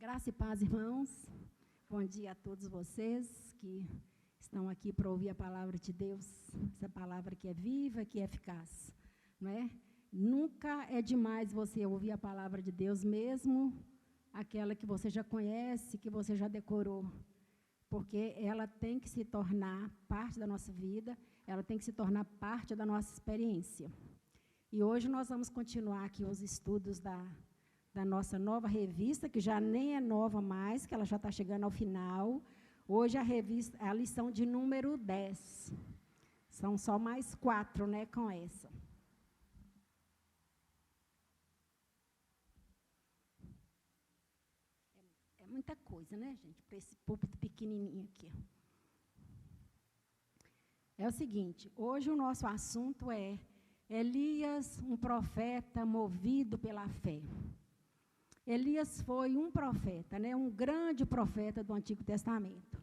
Graça e paz, irmãos. Bom dia a todos vocês que estão aqui para ouvir a palavra de Deus, essa palavra que é viva, que é eficaz, não é? Nunca é demais você ouvir a palavra de Deus, mesmo aquela que você já conhece, que você já decorou, porque ela tem que se tornar parte da nossa vida, ela tem que se tornar parte da nossa experiência. E hoje nós vamos continuar aqui os estudos da nossa nova revista, que já nem é nova mais, que ela já está chegando ao final. Hoje a lição de número 10. São só mais 4, né, com essa. É muita coisa, né, gente, para esse púlpito pequenininho aqui. É o seguinte, hoje o nosso assunto é Elias, um profeta movido pela fé. Elias foi um profeta, né, um grande profeta do Antigo Testamento.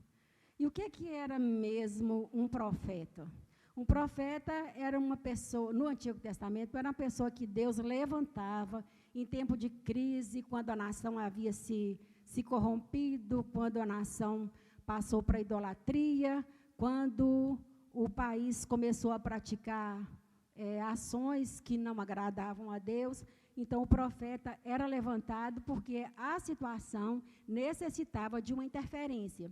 E o que era mesmo um profeta? Um profeta era uma pessoa, no Antigo Testamento, era uma pessoa que Deus levantava em tempo de crise, quando a nação havia se corrompido, quando a nação passou para a idolatria, quando o país começou a praticar ações que não agradavam a Deus. Então, o profeta era levantado porque a situação necessitava de uma interferência.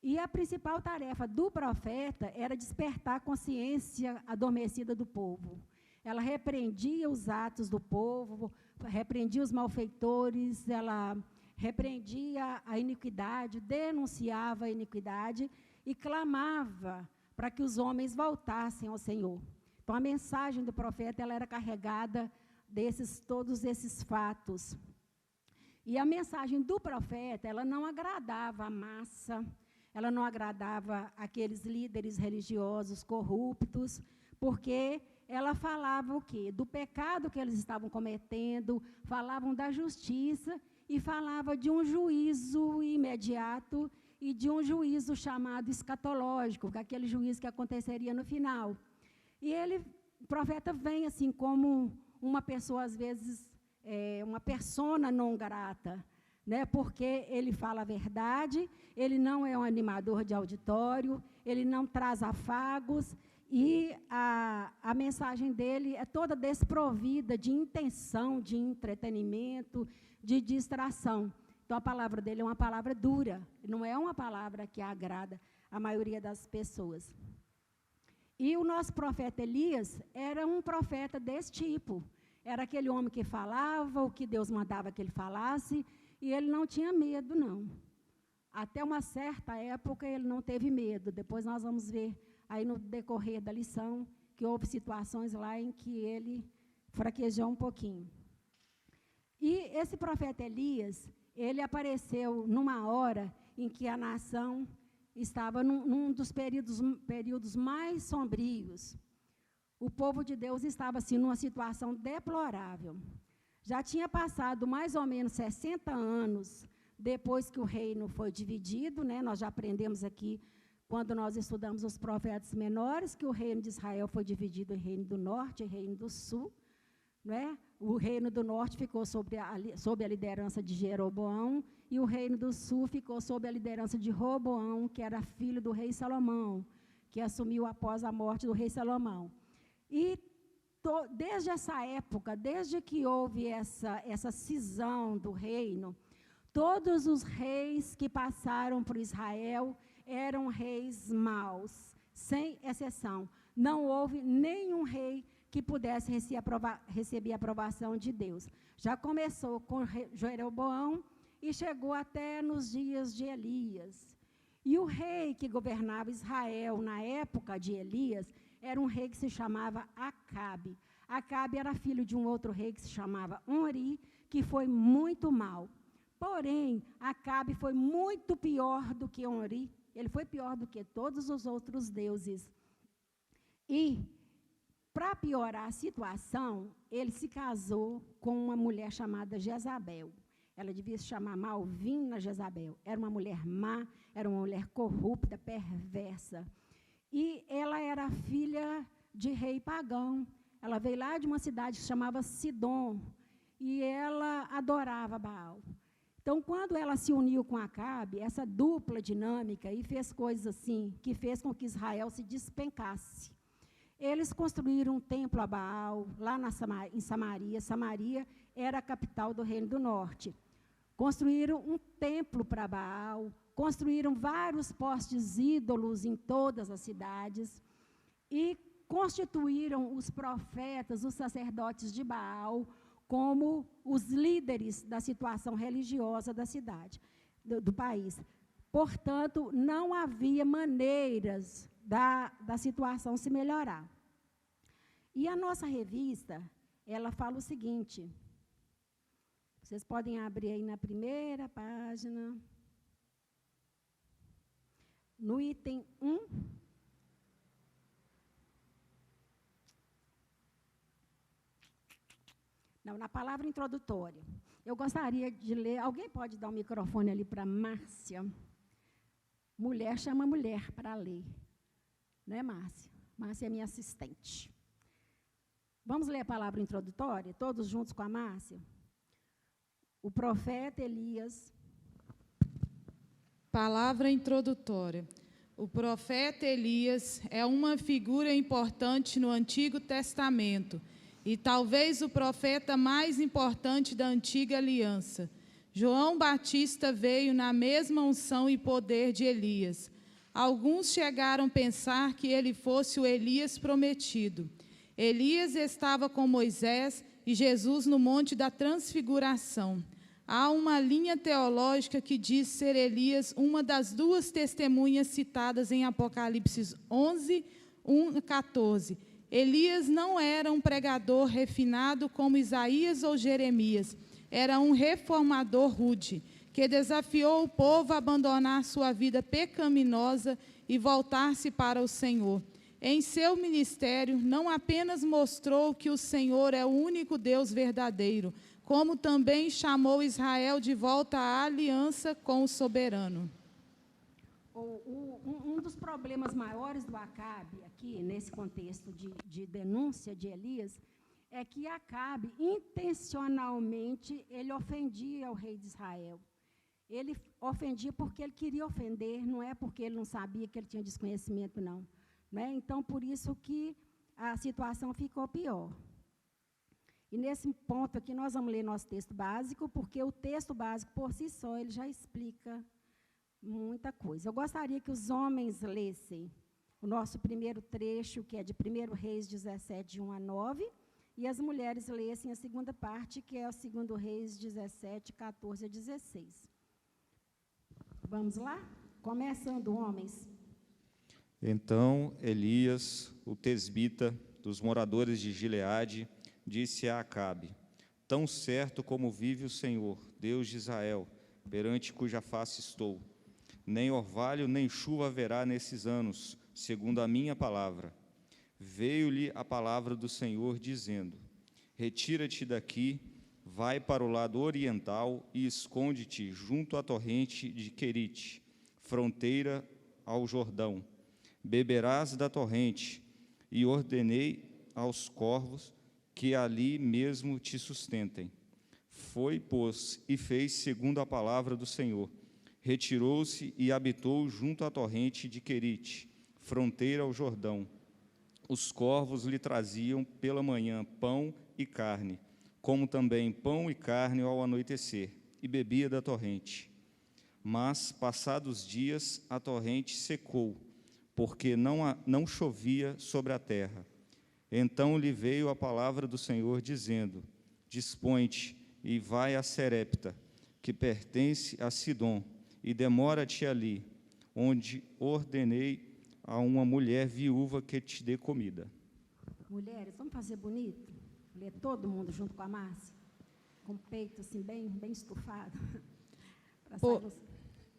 E a principal tarefa do profeta era despertar a consciência adormecida do povo. Ela repreendia os atos do povo, repreendia os malfeitores, ela repreendia a iniquidade, denunciava a iniquidade e clamava para que os homens voltassem ao Senhor. Então, a mensagem do profeta ela era carregada todos esses fatos. E a mensagem do profeta, ela não agradava a massa, ela não agradava aqueles líderes religiosos corruptos, porque ela falava o quê? Do pecado que eles estavam cometendo, falavam da justiça e falava de um juízo imediato e de um juízo chamado escatológico, aquele juízo que aconteceria no final. E o profeta vem assim como uma pessoa, às vezes, uma persona não grata, né? Porque ele fala a verdade, ele não é um animador de auditório, ele não traz afagos, e a mensagem dele é toda desprovida de intenção, de entretenimento, de distração. Então, a palavra dele é uma palavra dura, não é uma palavra que agrada a maioria das pessoas. E o nosso profeta Elias era um profeta desse tipo. Era aquele homem que falava o que Deus mandava que ele falasse, e ele não tinha medo, não. Até uma certa época ele não teve medo. Depois nós vamos ver aí no decorrer da lição que houve situações lá em que ele fraquejou um pouquinho. E esse profeta Elias, ele apareceu numa hora em que a nação estava num dos períodos mais sombrios. O povo de Deus estava assim, numa situação deplorável. Já tinha passado mais ou menos 60 anos depois que o reino foi dividido, né? Nós já aprendemos aqui, quando nós estudamos os profetas menores, que o reino de Israel foi dividido em reino do norte e reino do sul. Né? O reino do norte ficou sob a liderança de Jeroboão, e o reino do sul ficou sob a liderança de Roboão, que era filho do rei Salomão, que assumiu após a morte do rei Salomão. E desde essa época, desde que houve essa cisão do reino, todos os reis que passaram por Israel eram reis maus, sem exceção. Não houve nenhum rei que pudesse receber a aprovação de Deus. Já começou com Jeroboão e chegou até nos dias de Elias. E o rei que governava Israel na época de Elias era um rei que se chamava Acabe. Acabe era filho de um outro rei que se chamava Onri, que foi muito mau. Porém, Acabe foi muito pior do que Onri. Ele foi pior do que todos os outros deuses. E, para piorar a situação, ele se casou com uma mulher chamada Jezabel. Ela devia se chamar Malvina Jezabel. Era uma mulher má, era uma mulher corrupta, perversa. E ela era filha de rei pagão. Ela veio lá de uma cidade que se chamava Sidom. E ela adorava Baal. Então, quando ela se uniu com Acabe, essa dupla dinâmica, e fez coisas assim, que fez com que Israel se despencasse. Eles construíram um templo a Baal, lá em Samaria. Samaria era a capital do Reino do Norte. Construíram um templo para Baal, construíram vários postes ídolos em todas as cidades e constituíram os profetas, os sacerdotes de Baal, como os líderes da situação religiosa da cidade, do país. Portanto, não havia maneiras da situação se melhorar. E a nossa revista, ela fala o seguinte, vocês podem abrir aí na primeira página, no item 1, não, na palavra introdutória. Eu gostaria de ler, alguém pode dar o microfone ali para Márcia? Mulher chama mulher para ler. Né, Márcia? Márcia é minha assistente. Vamos ler a palavra introdutória, todos juntos com a Márcia? O profeta Elias. Palavra introdutória. O profeta Elias é uma figura importante no Antigo Testamento e talvez o profeta mais importante da Antiga Aliança. João Batista veio na mesma unção e poder de Elias. Alguns chegaram a pensar que ele fosse o Elias prometido. Elias estava com Moisés e Jesus no Monte da Transfiguração. Há uma linha teológica que diz ser Elias uma das duas testemunhas citadas em Apocalipse 11, 1 a 14. Elias não era um pregador refinado como Isaías ou Jeremias. Era um reformador rude, que desafiou o povo a abandonar sua vida pecaminosa e voltar-se para o Senhor. Em seu ministério, não apenas mostrou que o Senhor é o único Deus verdadeiro, como também chamou Israel de volta à aliança com o soberano. Um dos problemas maiores do Acabe, aqui nesse contexto de denúncia de Elias, é que Acabe, intencionalmente, ele ofendia o rei de Israel. Ele ofendia porque ele queria ofender, não é porque ele não sabia que ele tinha desconhecimento, não. Né? Então, por isso que a situação ficou pior. E nesse ponto aqui, nós vamos ler nosso texto básico, porque o texto básico, por si só, ele já explica muita coisa. Eu gostaria que os homens lessem o nosso primeiro trecho, que é de 1 Reis 17, de 1 a 9, e as mulheres lessem a segunda parte, que é o 2 Reis 17, 14 a 16. Vamos lá? Começando, homens. Então Elias, o tesbita dos moradores de Gileade, disse a Acabe: tão certo como vive o Senhor, Deus de Israel, perante cuja face estou, nem orvalho nem chuva haverá nesses anos, segundo a minha palavra. Veio-lhe a palavra do Senhor, dizendo: retira-te daqui, vai para o lado oriental e esconde-te junto à torrente de Querite, fronteira ao Jordão. Beberás da torrente, e ordenei aos corvos que ali mesmo te sustentem. Foi, pois, e fez segundo a palavra do Senhor. Retirou-se e habitou junto à torrente de Querite, fronteira ao Jordão. Os corvos lhe traziam pela manhã pão e carne, como também pão e carne ao anoitecer, e bebia da torrente. Mas, passados dias, a torrente secou, porque não chovia sobre a terra. Então lhe veio a palavra do Senhor, dizendo: dispõe-te e vai a Serepta, que pertence a Sidom, e demora-te ali, onde ordenei a uma mulher viúva que te dê comida. Mulheres, vamos fazer bonito? Ler todo mundo junto com a Márcia? Com o peito assim, bem estufado.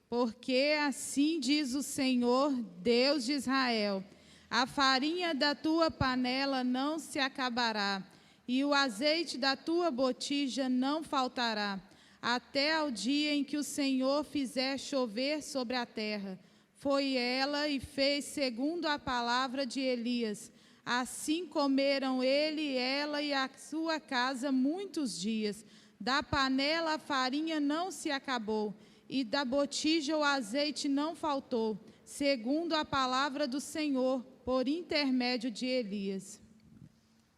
Porque assim diz o Senhor, Deus de Israel: a farinha da tua panela não se acabará, e o azeite da tua botija não faltará, até ao dia em que o Senhor fizer chover sobre a terra. Foi ela e fez segundo a palavra de Elias. Assim comeram ele, ela e a sua casa muitos dias. Da panela a farinha não se acabou, e da botija o azeite não faltou, segundo a palavra do Senhor, por intermédio de Elias.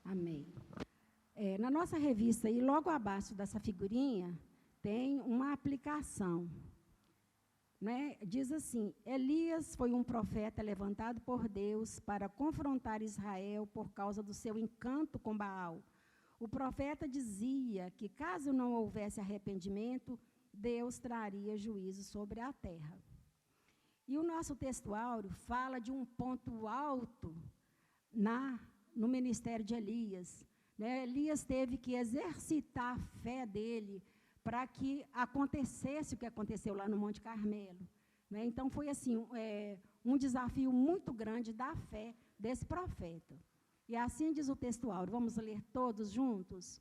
Amém. Na nossa revista, e logo abaixo dessa figurinha, tem uma aplicação. Né? Diz assim: Elias foi um profeta levantado por Deus para confrontar Israel por causa do seu encanto com Baal. O profeta dizia que, caso não houvesse arrependimento, Deus traria juízo sobre a terra. E o nosso textuário fala de um ponto alto no ministério de Elias. Né? Elias teve que exercitar a fé dele para que acontecesse o que aconteceu lá no Monte Carmelo. Né? Então, foi assim, um desafio muito grande da fé desse profeta. E assim diz o textuário. Vamos ler todos juntos?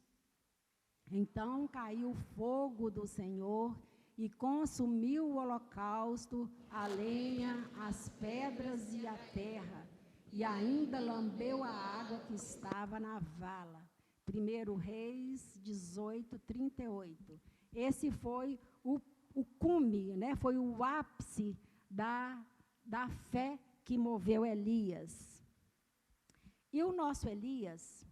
Então caiu o fogo do Senhor e consumiu o holocausto, a lenha, as pedras e a terra, e ainda lambeu a água que estava na vala. 1 Reis 18, 38. Esse foi o cume, né? Foi o ápice da fé que moveu Elias. E o nosso Elias,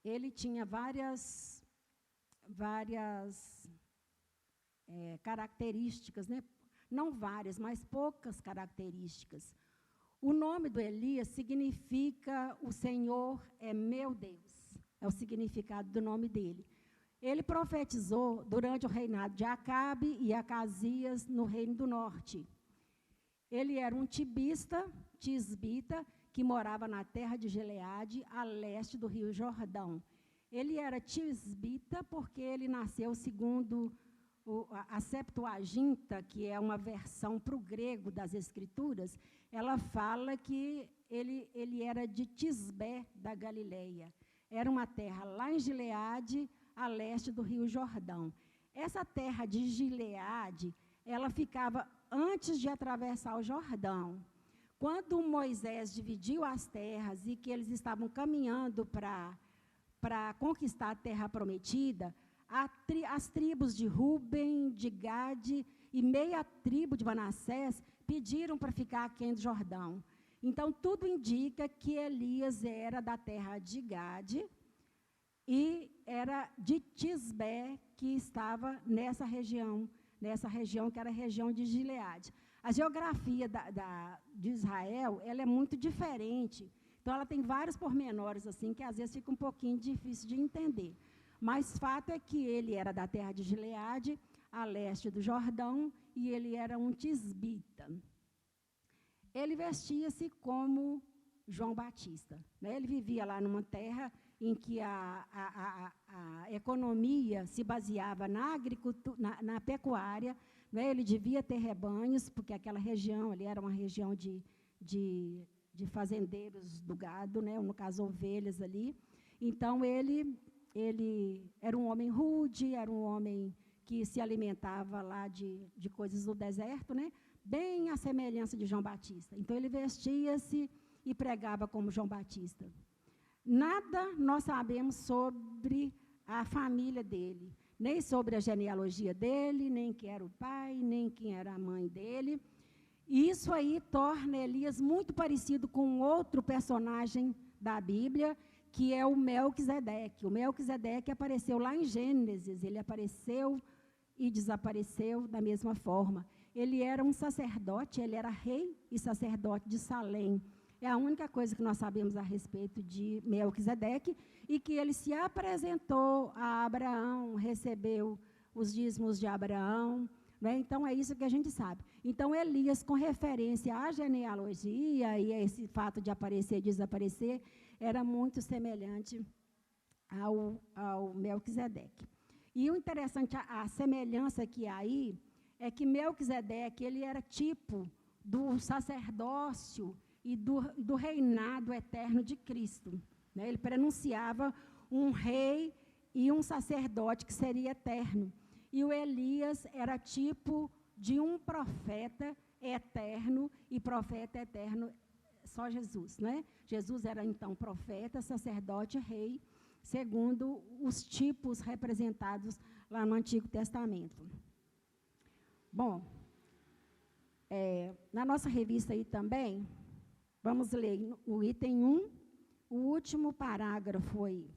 ele tinha várias características, né? Não várias, mas poucas características. O nome do Elias significa o Senhor é meu Deus, é o significado do nome dele. Ele profetizou durante o reinado de Acabe e Acasias no Reino do Norte. Ele era um tisbita, que morava na terra de Gileade, a leste do Rio Jordão. Ele era tisbita porque ele nasceu segundo a Septuaginta, que é uma versão para o grego das Escrituras. Ela fala que ele era de Tisbé, da Galileia. Era uma terra lá em Gileade, a leste do Rio Jordão. Essa terra de Gileade, ela ficava antes de atravessar o Jordão. Quando Moisés dividiu as terras e que eles estavam caminhando para conquistar a terra prometida, as tribos de Ruben, de Gade e meia tribo de Manassés pediram para ficar aquém do Jordão. Então, tudo indica que Elias era da terra de Gade e era de Tisbé, que estava nessa região que era a região de Gileade. A geografia de Israel, ela é muito diferente. Então, ela tem vários pormenores, assim, que às vezes fica um pouquinho difícil de entender. Mas fato é que ele era da terra de Gileade, a leste do Jordão, e ele era um tisbita. Ele vestia-se como João Batista. Né? Ele vivia lá numa terra em que a economia se baseava na agricultura, na pecuária. Né? Ele devia ter rebanhos, porque aquela região ali era uma região de fazendeiros do gado, né? No caso, ovelhas ali. Então, ele era um homem rude, era um homem que se alimentava lá de coisas do deserto, né? Bem à semelhança de João Batista. Então, ele vestia-se e pregava como João Batista. Nada nós sabemos sobre a família dele, nem sobre a genealogia dele, nem quem era o pai, nem quem era a mãe dele. E isso aí torna Elias muito parecido com outro personagem da Bíblia, que é o Melquisedeque. O Melquisedeque apareceu lá em Gênesis, ele apareceu e desapareceu da mesma forma. Ele era um sacerdote, ele era rei e sacerdote de Salém. É a única coisa que nós sabemos a respeito de Melquisedeque, e que ele se apresentou a Abraão, recebeu os dízimos de Abraão. Né? Então, é isso que a gente sabe. Então, Elias, com referência à genealogia e a esse fato de aparecer e desaparecer, era muito semelhante ao Melquisedeque. E o interessante, a semelhança que há aí, é que Melquisedeque, ele era tipo do sacerdócio e do reinado eterno de Cristo. Né? Ele prenunciava um rei e um sacerdote que seria eterno. E o Elias era tipo de um profeta eterno, e profeta eterno só Jesus. Né? Jesus era, então, profeta, sacerdote, rei, segundo os tipos representados lá no Antigo Testamento. Bom, na nossa revista aí também, vamos ler no item 1, o último parágrafo aí.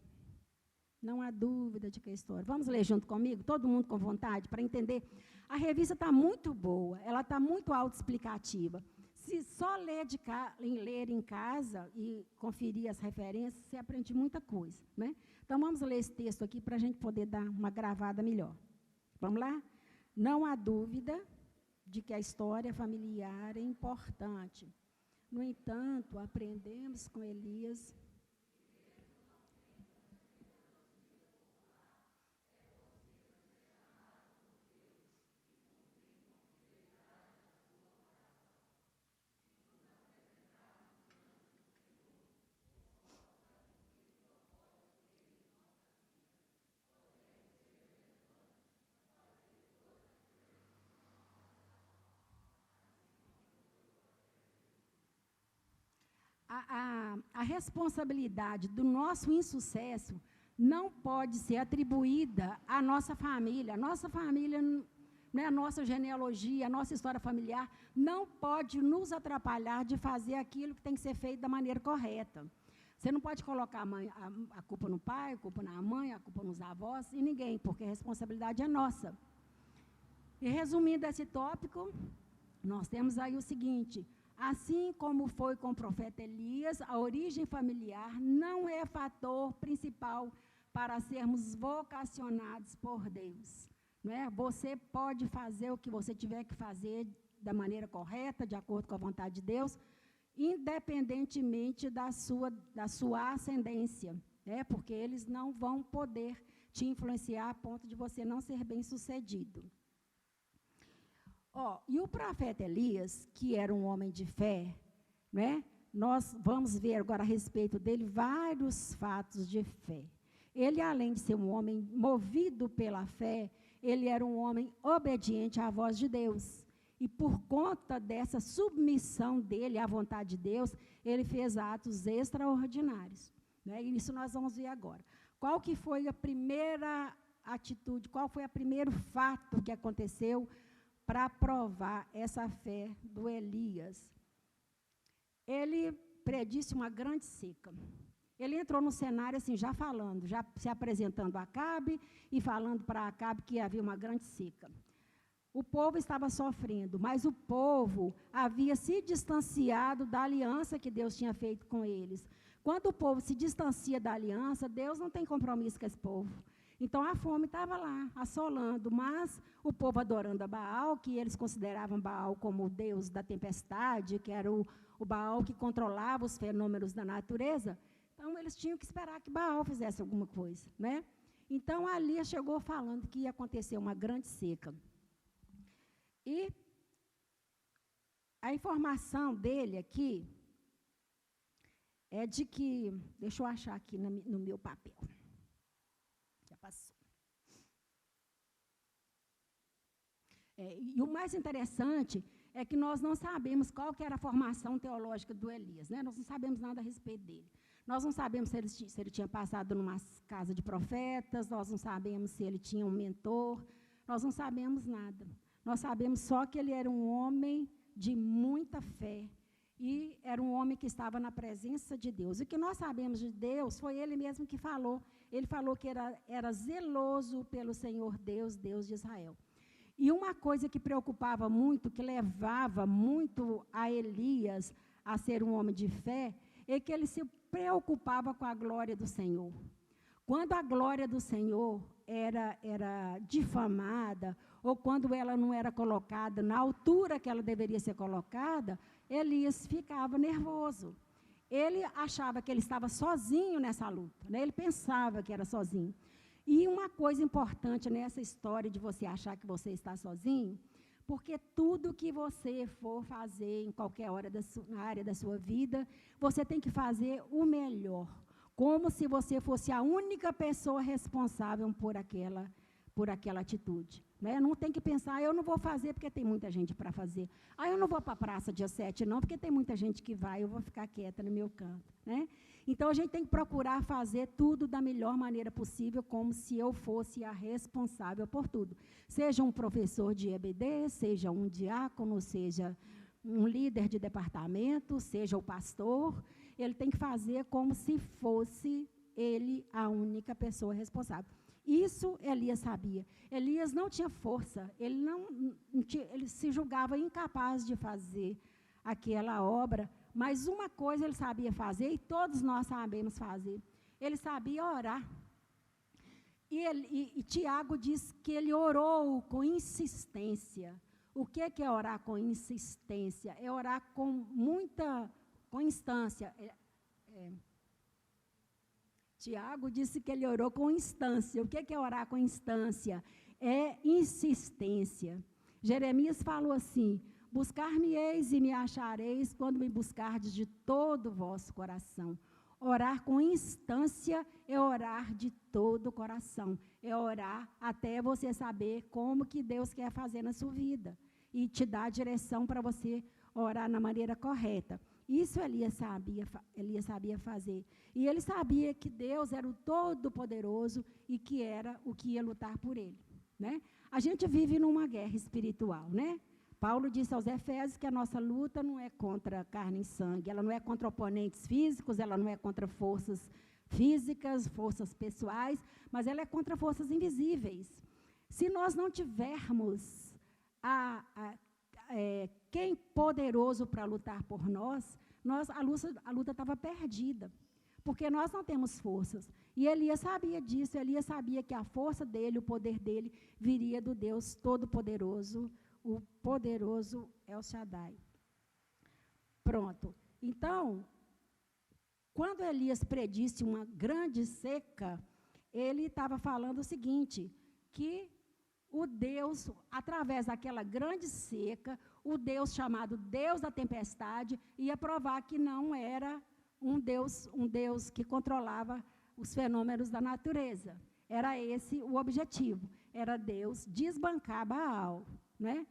Não há dúvida de que é história. Vamos ler junto comigo, todo mundo com vontade, para entender. A revista está muito boa, ela está muito autoexplicativa. Se só ler em casa e conferir as referências, você aprende muita coisa, né? Então, vamos ler esse texto aqui para a gente poder dar uma gravada melhor. Vamos lá? Não há dúvida de que a história familiar é importante. No entanto, aprendemos com Elias... A responsabilidade do nosso insucesso não pode ser atribuída à nossa família. A nossa família, né, a nossa genealogia, a nossa história familiar, não pode nos atrapalhar de fazer aquilo que tem que ser feito da maneira correta. Você não pode colocar a culpa no pai, a culpa na mãe, a culpa nos avós e ninguém, porque a responsabilidade é nossa. E resumindo esse tópico, nós temos aí o seguinte: assim como foi com o profeta Elias, a origem familiar não é fator principal para sermos vocacionados por Deus. Não é? Você pode fazer o que você tiver que fazer da maneira correta, de acordo com a vontade de Deus, independentemente da sua ascendência, né? Porque eles não vão poder te influenciar a ponto de você não ser bem-sucedido. E o profeta Elias, que era um homem de fé, né? Nós vamos ver agora a respeito dele vários fatos de fé. Ele, além de ser um homem movido pela fé, ele era um homem obediente à voz de Deus. E por conta dessa submissão dele à vontade de Deus, ele fez atos extraordinários, né? E isso nós vamos ver agora. Qual que foi a primeira atitude, qual foi o primeiro fato que aconteceu para provar essa fé do Elias? Ele predisse uma grande seca. Ele entrou no cenário assim, já falando, já se apresentando a Acabe e falando para Acabe que havia uma grande seca. O povo estava sofrendo, mas o povo havia se distanciado da aliança que Deus tinha feito com eles. Quando o povo se distancia da aliança, Deus não tem compromisso com esse povo. Então, a fome estava lá, assolando, mas o povo adorando a Baal, que eles consideravam Baal como o deus da tempestade, que era o Baal que controlava os fenômenos da natureza, então eles tinham que esperar que Baal fizesse alguma coisa, né? Então, ali chegou falando que ia acontecer uma grande seca. E a informação dele aqui é de que, deixa eu achar aqui no meu papel. Já passou. E o mais interessante é que nós não sabemos qual que era a formação teológica do Elias, né? Nós não sabemos nada a respeito dele. Nós não sabemos se ele tinha passado numa casa de profetas, nós não sabemos se ele tinha um mentor, nós não sabemos nada. Nós sabemos só que ele era um homem de muita fé e era um homem que estava na presença de Deus. O que nós sabemos de Deus foi ele mesmo que falou. Ele falou que era zeloso pelo Senhor Deus, Deus de Israel. E uma coisa que preocupava muito, que levava muito a Elias a ser um homem de fé, é que ele se preocupava com a glória do Senhor. Quando a glória do Senhor era difamada, ou quando ela não era colocada na altura que ela deveria ser colocada, Elias ficava nervoso. Ele achava que ele estava sozinho nessa luta, né? Ele pensava que era sozinho. E uma coisa importante nessa história de você achar que você está sozinho, porque tudo que você for fazer em qualquer hora na área da sua vida, você tem que fazer o melhor, como se você fosse a única pessoa responsável por aquela atitude. Né? Não tem que pensar, eu não vou fazer porque tem muita gente para fazer. Eu não vou para a praça dia 7, não, porque tem muita gente que vai, eu vou ficar quieta no meu canto. Né? Então, a gente tem que procurar fazer tudo da melhor maneira possível, como se eu fosse a responsável por tudo. Seja um professor de EBD, seja um diácono, seja um líder de departamento, seja o pastor, ele tem que fazer como se fosse ele a única pessoa responsável. Isso Elias sabia. Elias não tinha força, ele se julgava incapaz de fazer aquela obra, mas uma coisa ele sabia fazer, e todos nós sabemos fazer. Ele sabia orar. E Tiago diz que ele orou com insistência. O que é orar com insistência? É orar com instância. Tiago disse que ele orou com instância. O que é orar com instância? É insistência. Jeremias falou assim: buscar-me-eis e me achareis quando me buscardes de todo o vosso coração. Orar com instância é orar de todo o coração. É orar até você saber como que Deus quer fazer na sua vida. E te dar a direção para você orar na maneira correta. Isso Elias sabia fazer. E ele sabia que Deus era o Todo-Poderoso e que era o que ia lutar por ele. Né? A gente vive numa guerra espiritual, né? Paulo disse aos Efésios que a nossa luta não é contra carne e sangue, ela não é contra oponentes físicos, ela não é contra forças físicas, forças pessoais, mas ela é contra forças invisíveis. Se nós não tivermos quem poderoso para lutar por nós, a luta estava perdida, porque nós não temos forças. E Elias sabia disso, Elias sabia que a força dele, o poder dele, viria do Deus Todo-Poderoso, o poderoso El Shaddai. Pronto. Então, quando Elias predisse uma grande seca, ele estava falando o seguinte, que o Deus, através daquela grande seca, o Deus chamado Deus da tempestade, ia provar que não era um Deus que controlava os fenômenos da natureza. Era esse o objetivo, era Deus desbancar Baal, né?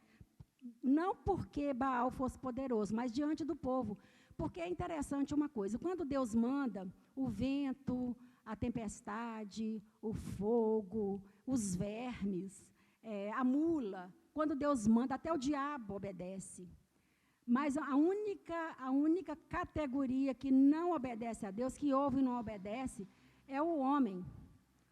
Não porque Baal fosse poderoso, mas diante do povo. Porque é interessante uma coisa, quando Deus manda o vento, a tempestade, o fogo, os vermes, a mula, quando Deus manda, até o diabo obedece. Mas a única categoria que não obedece a Deus, que ouve e não obedece, é o homem.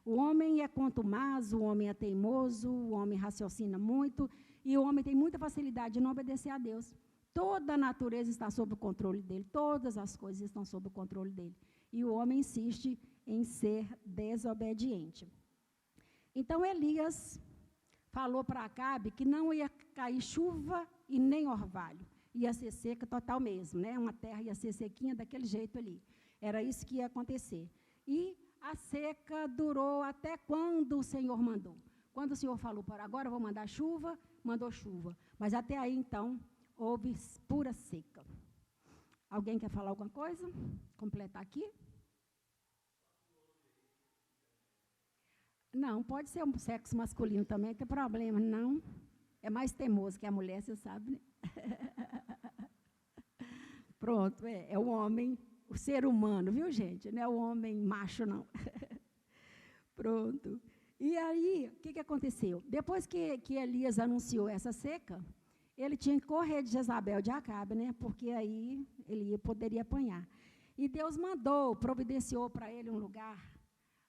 O homem é contumaz, o homem é teimoso, o homem raciocina muito, e o homem tem muita facilidade de não obedecer a Deus. Toda a natureza está sob o controle dele, todas as coisas estão sob o controle dele. E o homem insiste em ser desobediente. Então, Elias falou para Acabe que não ia cair chuva e nem orvalho. Ia ser seca total mesmo, né? Uma terra ia ser sequinha daquele jeito ali. Era isso que ia acontecer. E a seca durou até quando o Senhor mandou. Quando o Senhor falou, para agora eu vou mandar chuva, mandou chuva. Mas até aí, então, houve pura seca. Alguém quer falar alguma coisa? Completar aqui? Não, pode ser um sexo masculino também, não tem problema, não. É mais teimoso que a mulher, você sabe, né? Pronto, é o homem, o ser humano, viu, gente? Não é o homem macho, não. Pronto. E aí, o que aconteceu? Depois que Elias anunciou essa seca, ele tinha que correr de Jezabel de Acabe, né? Porque aí ele poderia apanhar. E Deus providenciou para ele um lugar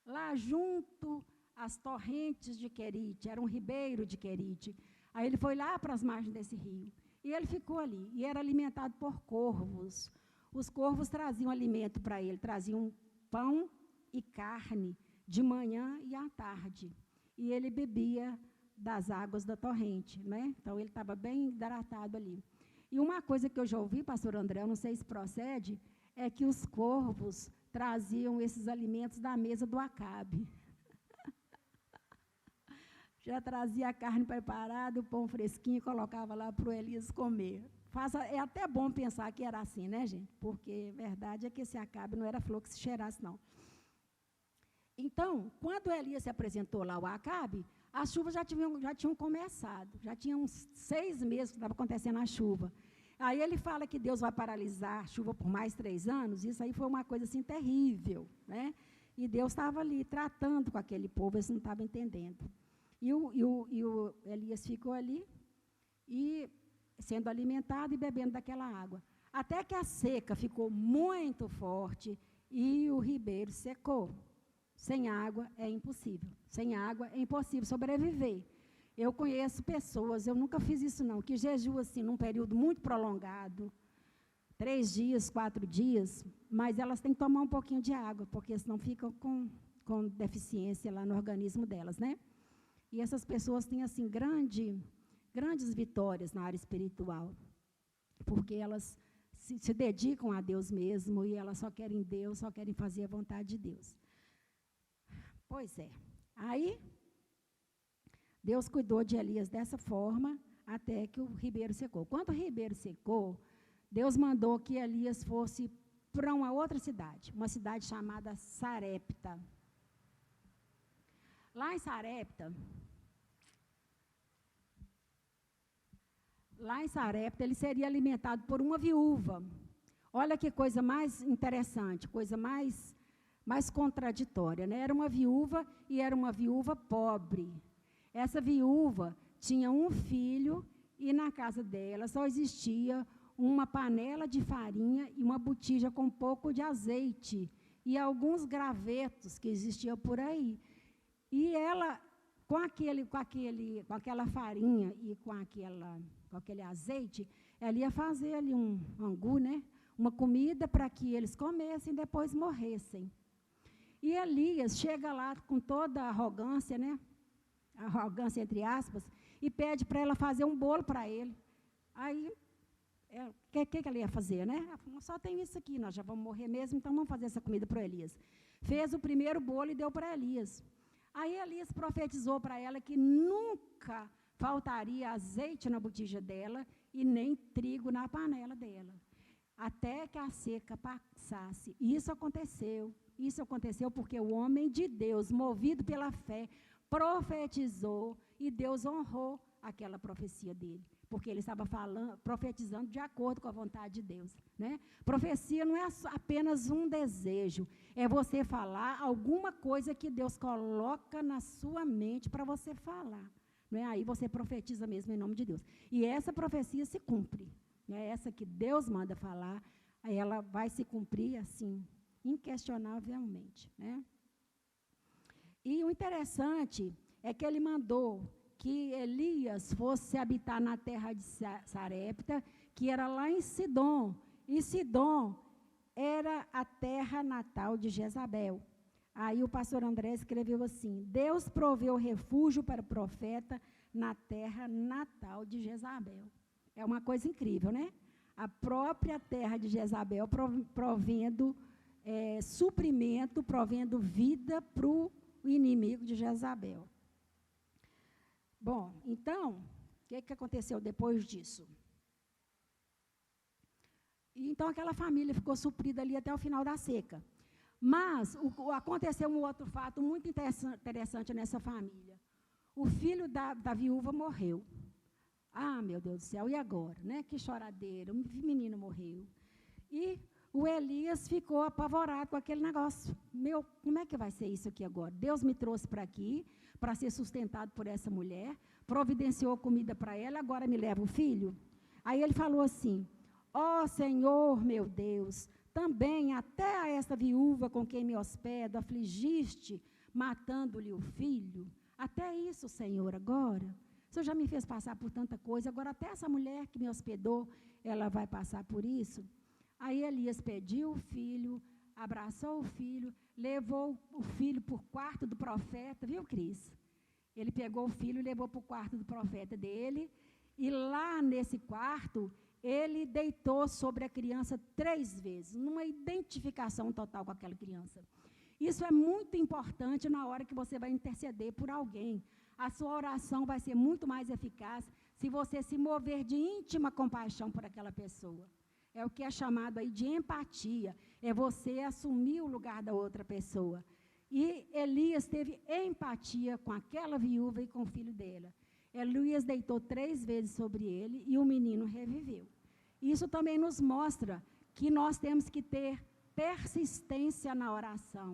lá junto às torrentes de Querite, era um ribeiro de Querite. Aí ele foi lá para as margens desse rio. E ele ficou ali, e era alimentado por corvos. Os corvos traziam alimento para ele, traziam pão e carne, de manhã e à tarde. E ele bebia das águas da torrente, né? Então, ele estava bem hidratado ali. E uma coisa que eu já ouvi, pastor André, eu não sei se procede, é que os corvos traziam esses alimentos da mesa do Acabe. Já trazia a carne preparada, o pão fresquinho, colocava lá para o Elias comer. É até bom pensar que era assim, né, gente? Porque a verdade é que esse Acabe não era flor que se cheirasse, não. Então, quando Elias se apresentou lá ao Acabe, As chuvas já tinham começado, já tinha uns 6 meses que estava acontecendo a chuva. Aí ele fala que Deus vai paralisar a chuva por mais 3 anos, isso aí foi uma coisa assim terrível, né? E Deus estava ali tratando com aquele povo, eles não estavam entendendo. E o Elias ficou ali, e sendo alimentado e bebendo daquela água. Até que a seca ficou muito forte e o ribeiro secou. Sem água é impossível. Sem água é impossível sobreviver. Eu conheço pessoas, eu nunca fiz isso não, que jejuam assim num período muito prolongado, 3 dias, 4 dias, mas elas têm que tomar um pouquinho de água, porque senão ficam com deficiência lá no organismo delas, né? E essas pessoas têm assim grandes vitórias na área espiritual, porque elas se dedicam a Deus mesmo e elas só querem Deus, só querem fazer a vontade de Deus. Pois é. Aí, Deus cuidou de Elias dessa forma, até que o ribeiro secou. Quando o ribeiro secou, Deus mandou que Elias fosse para uma outra cidade, uma cidade chamada Sarepta. Lá em Sarepta, ele seria alimentado por uma viúva. Olha que coisa mais interessante, coisa mais contraditória, né? Era uma viúva e era uma viúva pobre. Essa viúva tinha um filho e na casa dela só existia uma panela de farinha e uma botija com um pouco de azeite e alguns gravetos que existiam por aí. E ela, com aquela farinha e com aquele azeite, ela ia fazer ali um angu, né? Uma comida para que eles comessem e depois morressem. E Elias chega lá com toda a arrogância, né? Arrogância entre aspas, e pede para ela fazer um bolo para ele. Aí, o que ela ia fazer, né? Ela falou, só tem isso aqui, nós já vamos morrer mesmo, então vamos fazer essa comida para Elias. Fez o primeiro bolo e deu para Elias. Aí Elias profetizou para ela que nunca faltaria azeite na botija dela e nem trigo na panela dela, até que a seca passasse. Isso aconteceu porque o homem de Deus, movido pela fé, profetizou e Deus honrou aquela profecia dele, porque ele estava profetizando de acordo com a vontade de Deus, né? Profecia não é apenas um desejo, é você falar alguma coisa que Deus coloca na sua mente para você falar, né? Aí você profetiza mesmo em nome de Deus. E essa profecia se cumpre, né? Essa que Deus manda falar, aí ela vai se cumprir assim, inquestionavelmente, né? E o interessante é que ele mandou que Elias fosse habitar na terra de Sarepta, que era lá em Sidom. E Sidom era a terra natal de Jezabel. Aí o pastor André escreveu assim: Deus proveu refúgio para o profeta na terra natal de Jezabel. É uma coisa incrível, né? A própria terra de Jezabel provendo suprimento, provendo vida para o inimigo de Jezabel. Bom, então, o que aconteceu depois disso? Então, aquela família ficou suprida ali até o final da seca. Mas aconteceu um outro fato muito interessante nessa família. O filho da viúva morreu. Ah, meu Deus do céu, e agora? Né? Que choradeira, o menino morreu. E o Elias ficou apavorado com aquele negócio. Como é que vai ser isso aqui agora? Deus me trouxe para aqui, para ser sustentado por essa mulher, providenciou comida para ela, agora me leva o filho? Aí ele falou assim: ó Senhor, meu Deus, também até a esta viúva com quem me hospedo afligiste, matando-lhe o filho. Até isso, Senhor, agora. O Senhor já me fez passar por tanta coisa, agora até essa mulher que me hospedou, ela vai passar por isso? Aí Elias pediu o filho, abraçou o filho, levou o filho para o quarto do profeta, viu, Cris? Ele pegou o filho e levou para o quarto do profeta dele, e lá nesse quarto, ele deitou sobre a criança 3 vezes, numa identificação total com aquela criança. Isso é muito importante na hora que você vai interceder por alguém. A sua oração vai ser muito mais eficaz se você se mover de íntima compaixão por aquela pessoa. É o que é chamado aí de empatia, é você assumir o lugar da outra pessoa. E Elias teve empatia com aquela viúva e com o filho dela. Elias deitou 3 vezes sobre ele e o menino reviveu. Isso também nos mostra que nós temos que ter persistência na oração.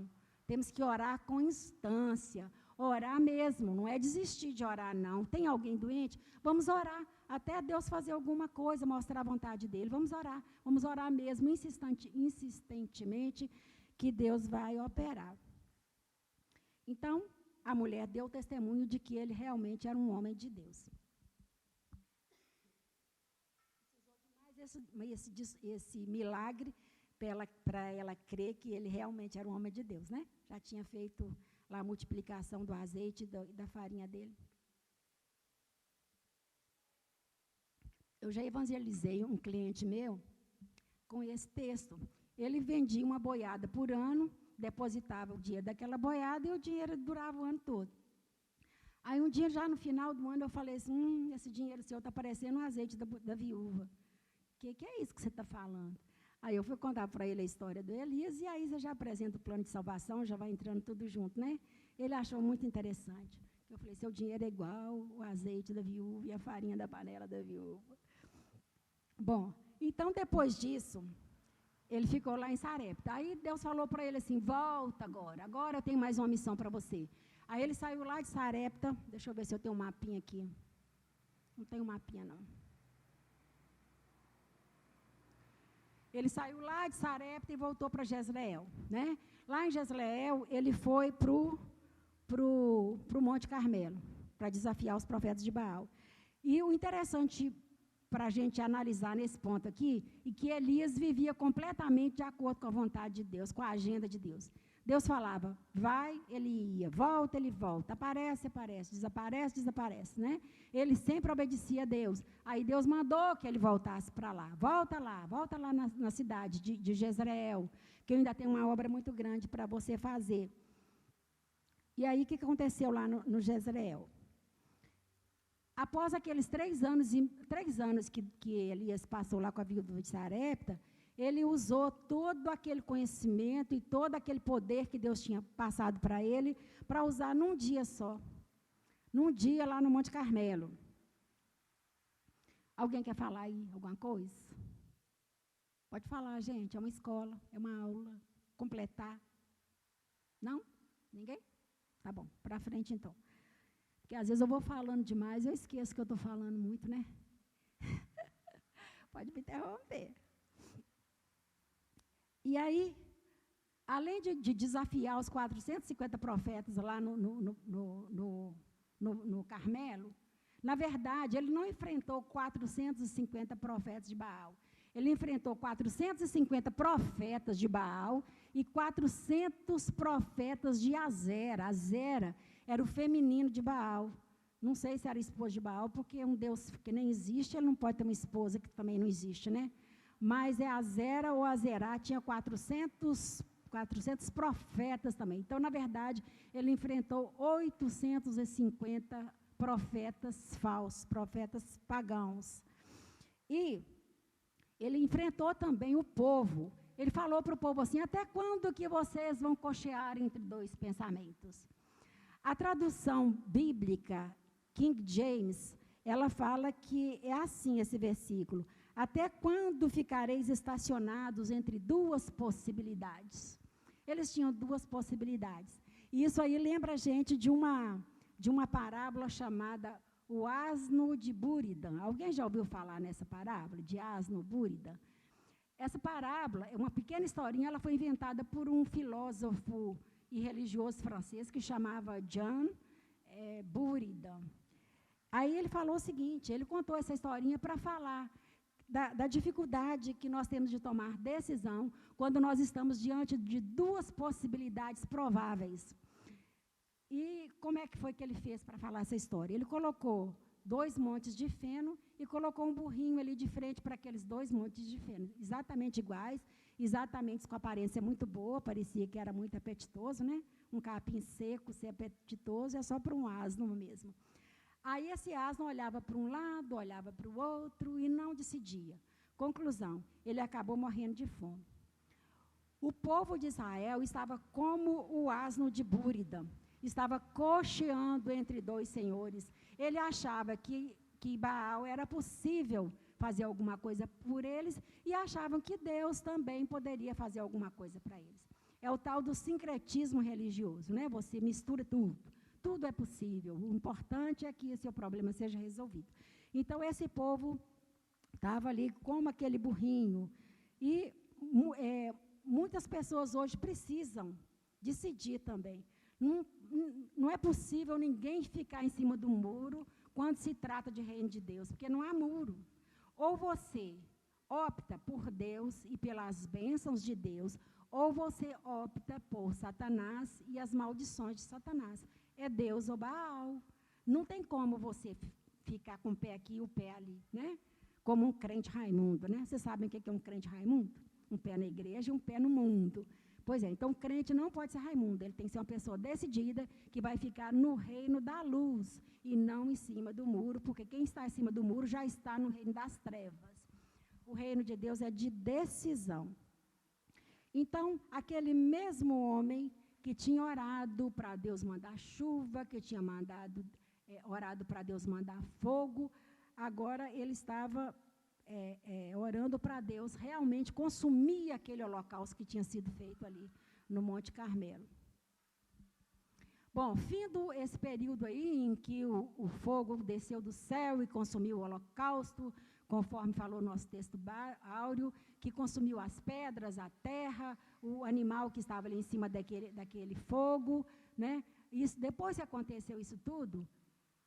Temos que orar com instância, orar mesmo, não é desistir de orar, não. Tem alguém doente? Vamos orar, até Deus fazer alguma coisa, mostrar a vontade dEle. Vamos orar mesmo, insistentemente, que Deus vai operar. Então, a mulher deu testemunho de que ele realmente era um homem de Deus. Mas esse milagre para ela crer que ele realmente era um homem de Deus, né? Já tinha feito lá a multiplicação do azeite e da farinha dele. Eu já evangelizei um cliente meu com esse texto. Ele vendia uma boiada por ano, depositava o dia daquela boiada e o dinheiro durava o ano todo. Aí um dia, já no final do ano, eu falei assim, esse dinheiro seu está parecendo o azeite da viúva. O que é isso que você está falando? Aí eu fui contar para ele a história do Elias, e aí você já apresenta o plano de salvação, já vai entrando tudo junto, né? Ele achou muito interessante. Eu falei, seu dinheiro é igual o azeite da viúva e a farinha da panela da viúva. Bom, então depois disso, ele ficou lá em Sarepta. Aí Deus falou para ele assim, volta agora eu tenho mais uma missão para você. Aí ele saiu lá de Sarepta, deixa eu ver se eu tenho um mapinha aqui. Não tenho mapinha, não. Ele saiu lá de Sarepta e voltou para Jezreel, né? Lá em Jezreel, ele foi para o Monte Carmelo, para desafiar os profetas de Baal. E o interessante para a gente analisar nesse ponto aqui, é que Elias vivia completamente de acordo com a vontade de Deus, com a agenda de Deus. Deus falava, vai, ele ia, volta, ele volta, aparece, desaparece, né? Ele sempre obedecia a Deus. Aí Deus mandou que ele voltasse para lá. Volta lá na cidade de Jezreel, que eu ainda tenho uma obra muito grande para você fazer. E aí, o que aconteceu lá no Jezreel? Após aqueles 3 anos que Elias passou lá com a viúva de Sarepta, ele usou todo aquele conhecimento e todo aquele poder que Deus tinha passado para ele, para usar num dia só. Num dia lá no Monte Carmelo. Alguém quer falar aí alguma coisa? Pode falar, gente, é uma escola, é uma aula, completar. Não? Ninguém? Tá bom, para frente então. Porque às vezes eu vou falando demais, eu esqueço que eu estou falando muito, né? Pode me interromper. E aí, além de desafiar os 450 profetas lá no Carmelo, na verdade, ele não enfrentou 450 profetas de Baal. Ele enfrentou 450 profetas de Baal e 400 profetas de Azera. Azera era o feminino de Baal. Não sei se era esposa de Baal, porque é um Deus que nem existe, ele não pode ter uma esposa que também não existe, né? Mas é Azera ou Azerá, tinha 400 profetas também. Então, na verdade, ele enfrentou 850 profetas falsos, profetas pagãos. E ele enfrentou também o povo. Ele falou para o povo assim, até quando que vocês vão cochear entre 2 pensamentos? A tradução bíblica, King James, ela fala que é assim esse versículo. Até quando ficareis estacionados entre 2 possibilidades? Eles tinham 2 possibilidades. E isso aí lembra a gente de uma parábola chamada o asno de Búrida. Alguém já ouviu falar nessa parábola, de asno Búrida? Essa parábola é uma pequena historinha, ela foi inventada por um filósofo e religioso francês que chamava Jean Búrida. Aí ele falou o seguinte, ele contou essa historinha para falar da dificuldade que nós temos de tomar decisão quando nós estamos diante de 2 possibilidades prováveis. E como é que foi que ele fez para falar essa história? Ele colocou 2 montes de feno e colocou um burrinho ali de frente para aqueles 2 montes de feno, exatamente iguais, exatamente com aparência muito boa, parecia que era muito apetitoso, né? Um capim seco, ser apetitoso, é só para um asno mesmo. Aí esse asno olhava para um lado, olhava para o outro e não decidia. Conclusão, ele acabou morrendo de fome. O povo de Israel estava como o asno de Búrida, estava cocheando entre dois senhores. Ele achava que Baal era possível fazer alguma coisa por eles e achavam que Deus também poderia fazer alguma coisa para eles. É o tal do sincretismo religioso, né? Você mistura tudo. Tudo é possível. O importante é que seu problema seja resolvido. Então, esse povo estava ali como aquele burrinho. E muitas pessoas hoje precisam decidir também. Não é possível ninguém ficar em cima do muro quando se trata de reino de Deus, porque não há muro. Ou você opta por Deus e pelas bênçãos de Deus, ou você opta por Satanás e as maldições de Satanás. É Deus ou Baal. Não tem como você ficar com o pé aqui e o pé ali, né? Como um crente Raimundo, né? Vocês sabem o que é um crente Raimundo? Um pé na igreja e um pé no mundo. Pois é, então o crente não pode ser Raimundo, ele tem que ser uma pessoa decidida que vai ficar no reino da luz e não em cima do muro, porque quem está em cima do muro já está no reino das trevas. O reino de Deus é de decisão. Então, aquele mesmo homem que tinha orado para Deus mandar chuva, que tinha orado para Deus mandar fogo, agora ele estava orando para Deus realmente consumir aquele holocausto que tinha sido feito ali no Monte Carmelo. Bom, findo esse período aí em que o fogo desceu do céu e consumiu o holocausto, conforme falou o nosso texto áureo, que consumiu as pedras, a terra, o animal que estava ali em cima daquele fogo, né? Depois que aconteceu isso tudo,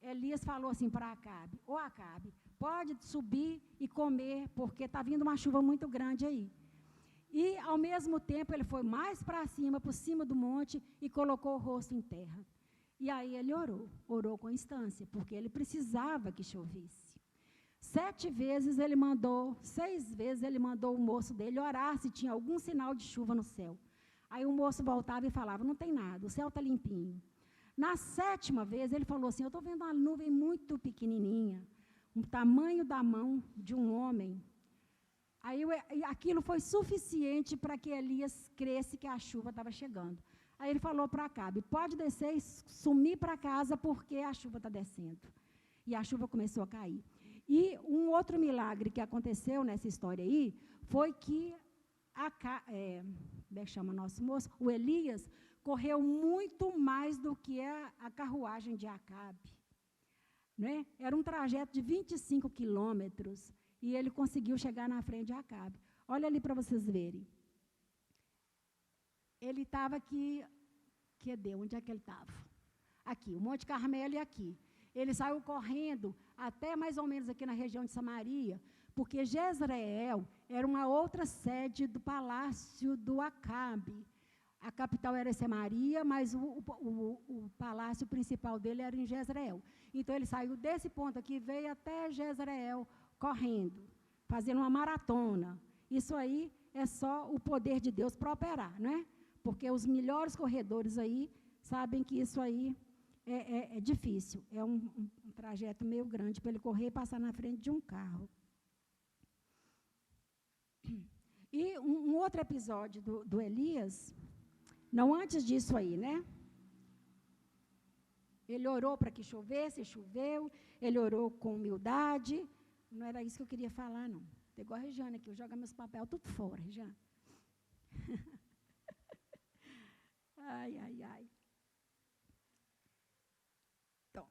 Elias falou assim para Acabe: ô Acabe, pode subir e comer, porque está vindo uma chuva muito grande aí. E, ao mesmo tempo, ele foi mais para cima, por cima do monte, e colocou o rosto em terra. E aí ele orou com instância, porque ele precisava que chovesse. 6 vezes ele mandou o moço dele orar se tinha algum sinal de chuva no céu. Aí o moço voltava e falava: não tem nada, o céu está limpinho. Na 7ª vez ele falou assim: eu estou vendo uma nuvem muito pequenininha, o tamanho da mão de um homem. Aí aquilo foi suficiente para que Elias cresse que a chuva estava chegando. Aí ele falou para Acabe: pode descer e sumir para casa, porque a chuva está descendo. E a chuva começou a cair. E um outro milagre que aconteceu nessa história aí foi que como é que chama nosso moço? O Elias correu muito mais do que a carruagem de Acabe. Né? Era um trajeto de 25 quilômetros e ele conseguiu chegar na frente de Acabe. Olha ali para vocês verem. Ele estava aqui, onde é que ele estava? Aqui, o Monte Carmelo e aqui. Ele saiu correndo até mais ou menos aqui na região de Samaria, porque Jezreel era uma outra sede do palácio do Acabe. A capital era Samaria, mas o palácio principal dele era em Jezreel. Então, ele saiu desse ponto aqui, veio até Jezreel, correndo, fazendo uma maratona. Isso aí é só o poder de Deus para operar, não é? Porque os melhores corredores aí sabem que isso aí é difícil. É um trajeto meio grande para ele correr e passar na frente de um carro. E um outro episódio do Elias, não antes disso aí, né? Ele orou para que chovesse, choveu. Ele orou com humildade. Não era isso que eu queria falar, não. Tem igual a Regiane aqui, eu jogo meus papéis tudo fora, Regiane. Ai, ai, ai. Então,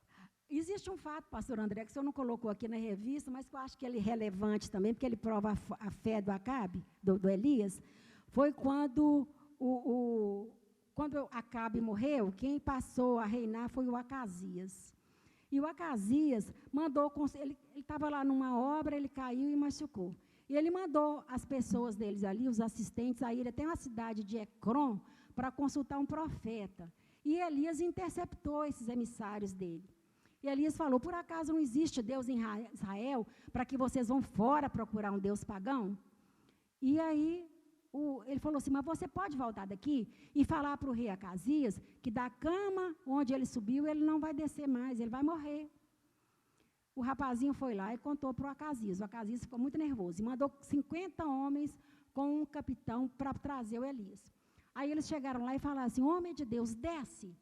existe um fato, pastor André, que o senhor não colocou aqui na revista, mas que eu acho que ele é relevante também, porque ele prova a fé do Acabe, do Elias. Foi quando Acabe morreu, quem passou a reinar foi o Acasias. E o Acasias mandou, ele estava lá numa obra, ele caiu e machucou. E ele mandou as pessoas deles ali, os assistentes, a ir até uma cidade de Ecrom para consultar um profeta. E Elias interceptou esses emissários dele. E Elias falou: por acaso não existe Deus em Israel para que vocês vão fora procurar um Deus pagão? E aí ele falou assim: mas você pode voltar daqui e falar para o rei Acasias que da cama onde ele subiu, ele não vai descer mais, ele vai morrer. O rapazinho foi lá e contou para o Acasias. O Acasias ficou muito nervoso e mandou 50 homens com um capitão para trazer o Elias. Aí eles chegaram lá e falaram assim, homem de Deus, desce.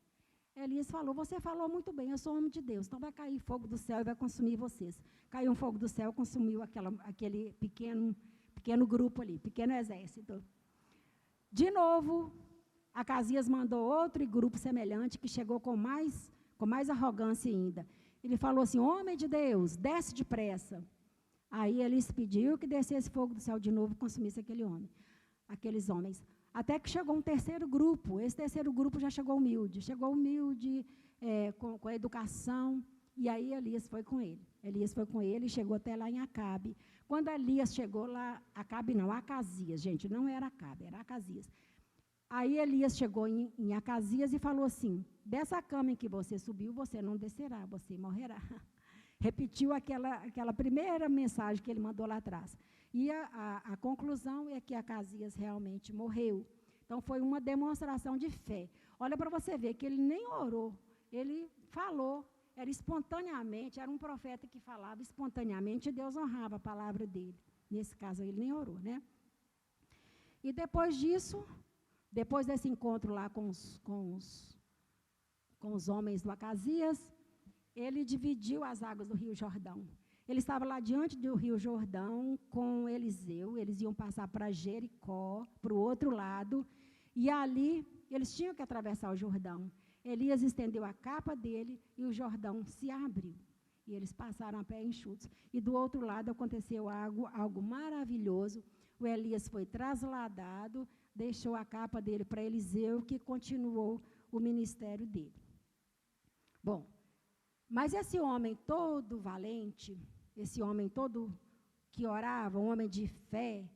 Elias falou, você falou muito bem, eu sou homem de Deus, então vai cair fogo do céu e vai consumir vocês. Caiu um fogo do céu, consumiu aquele pequeno grupo ali, pequeno exército. De novo, Acasias mandou outro grupo semelhante, que chegou com mais arrogância ainda. Ele falou assim, homem de Deus, desce depressa. Aí Elias pediu que descesse fogo do céu de novo e consumisse aqueles homens. Até que chegou um terceiro grupo. Esse terceiro grupo já chegou humilde. Chegou humilde, com a educação. E aí Elias foi com ele. Elias foi com ele e chegou até lá em Acabe. Quando Elias chegou lá, Acabe não, Acasias, gente, não era Acabe, era Acasias. Aí Elias chegou em Acasias e falou assim, dessa cama em que você subiu, você não descerá, você morrerá. Repetiu aquela primeira mensagem que ele mandou lá atrás. E a conclusão é que Acasias realmente morreu. Então, foi uma demonstração de fé. Olha para você ver que ele nem orou, ele falou, era espontaneamente, era um profeta que falava espontaneamente, e Deus honrava a palavra dele. Nesse caso, ele nem orou, né? E depois disso, depois desse encontro lá com os homens do Acasias, ele dividiu as águas do Rio Jordão. Ele estava lá diante do Rio Jordão com Eliseu, eles iam passar para Jericó, para o outro lado, e ali eles tinham que atravessar o Jordão. Elias estendeu a capa dele e o Jordão se abriu. E eles passaram a pé enxutos. E do outro lado aconteceu algo maravilhoso. O Elias foi trasladado, deixou a capa dele para Eliseu, que continuou o ministério dele. Bom, mas esse homem todo valente, esse homem todo que orava, um homem de fé,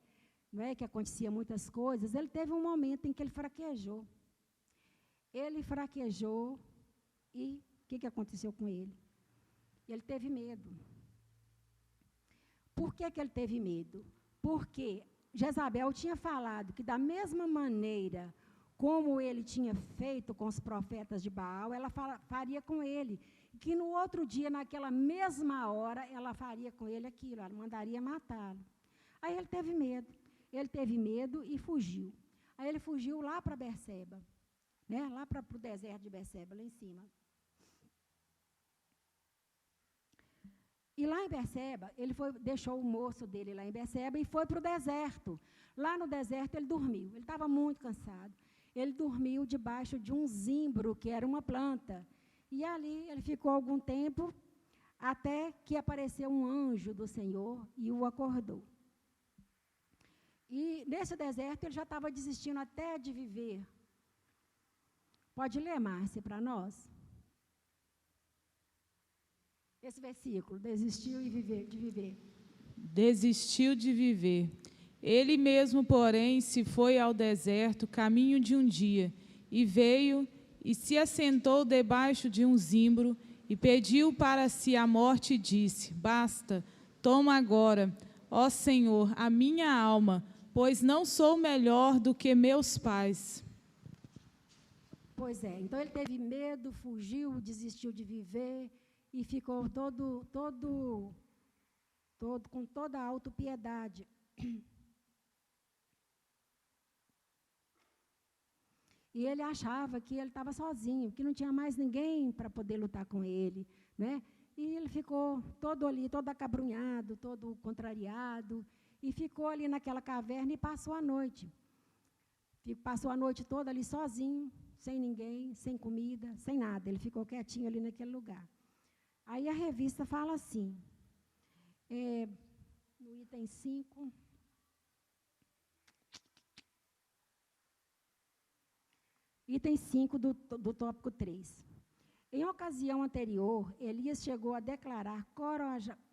não é, que acontecia muitas coisas, ele teve um momento em que ele fraquejou. Ele fraquejou e o que aconteceu com ele? Ele teve medo. Por que ele teve medo? Porque Jezabel tinha falado que da mesma maneira como ele tinha feito com os profetas de Baal, ela faria com ele. Que no outro dia, naquela mesma hora, ela faria com ele aquilo, ela mandaria matá-lo. Aí ele teve medo e fugiu. Aí ele fugiu lá para Berseba, né? Lá para o deserto de Berseba, lá em cima. E lá em Berseba, ele deixou o moço dele lá em Berseba e foi para o deserto. Lá no deserto ele dormiu, ele estava muito cansado. Ele dormiu debaixo de um zimbro, que era uma planta. E ali ele ficou algum tempo, até que apareceu um anjo do Senhor e o acordou. E nesse deserto ele já estava desistindo até de viver. Pode ler, Márcia, para nós? Esse versículo, desistiu de viver. Desistiu de viver. Ele mesmo, porém, se foi ao deserto, caminho de um dia, e veio e se assentou debaixo de um zimbro, e pediu para si a morte, e disse, basta, toma agora, ó Senhor, a minha alma, pois não sou melhor do que meus pais. Pois é, então ele teve medo, fugiu, desistiu de viver, e ficou todo com toda a autopiedade. E ele achava que ele estava sozinho, que não tinha mais ninguém para poder lutar com ele, né? E ele ficou todo ali, todo acabrunhado, todo contrariado, e ficou ali naquela caverna e passou a noite. Passou a noite toda ali sozinho, sem ninguém, sem comida, sem nada. Ele ficou quietinho ali naquele lugar. Aí a revista fala assim, no item 5... Item 5 do tópico 3. Em ocasião anterior, Elias chegou a declarar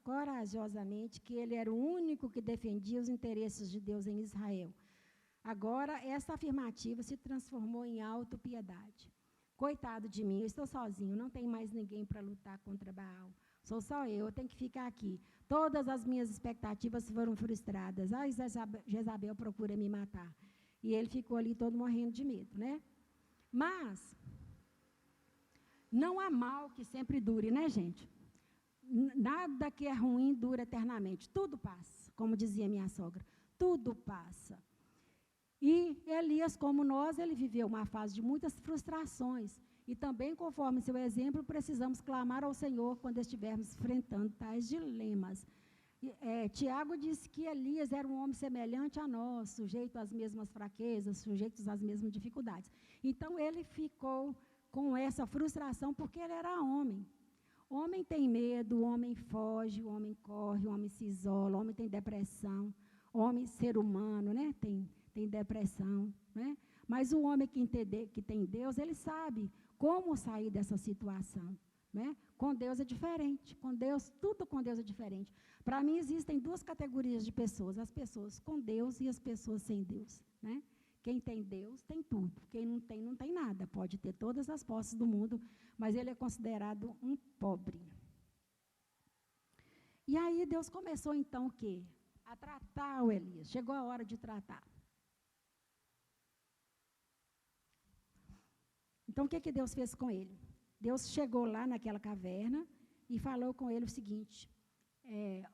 corajosamente que ele era o único que defendia os interesses de Deus em Israel. Agora, essa afirmativa se transformou em autopiedade. Coitado de mim, eu estou sozinho, não tem mais ninguém para lutar contra Baal. Sou só eu tenho que ficar aqui. Todas as minhas expectativas foram frustradas. Ai, Jezabel procura me matar. E ele ficou ali todo morrendo de medo, né? Mas, não há mal que sempre dure, né, gente? Nada que é ruim dura eternamente. Tudo passa, como dizia minha sogra. Tudo passa. E Elias, como nós, ele viveu uma fase de muitas frustrações. E também, conforme seu exemplo, precisamos clamar ao Senhor quando estivermos enfrentando tais dilemas. Tiago disse que Elias era um homem semelhante a nós, sujeito às mesmas fraquezas, sujeito às mesmas dificuldades. Então, ele ficou com essa frustração porque ele era homem. O homem tem medo, o homem foge, o homem corre, o homem se isola, o homem tem depressão, o homem, ser humano, né, tem depressão. Né? Mas o homem que tem Deus, ele sabe como sair dessa situação. Né? Com Deus é diferente, tudo com Deus é diferente. Para mim, existem duas categorias de pessoas, as pessoas com Deus e as pessoas sem Deus. Né? Quem tem Deus tem tudo, quem não tem, não tem nada. Pode ter todas as posses do mundo, mas ele é considerado um pobre. E aí Deus começou então o quê? A tratar o Elias, chegou a hora de tratar. Então, o que Deus fez com ele? Deus chegou lá naquela caverna e falou com ele o seguinte,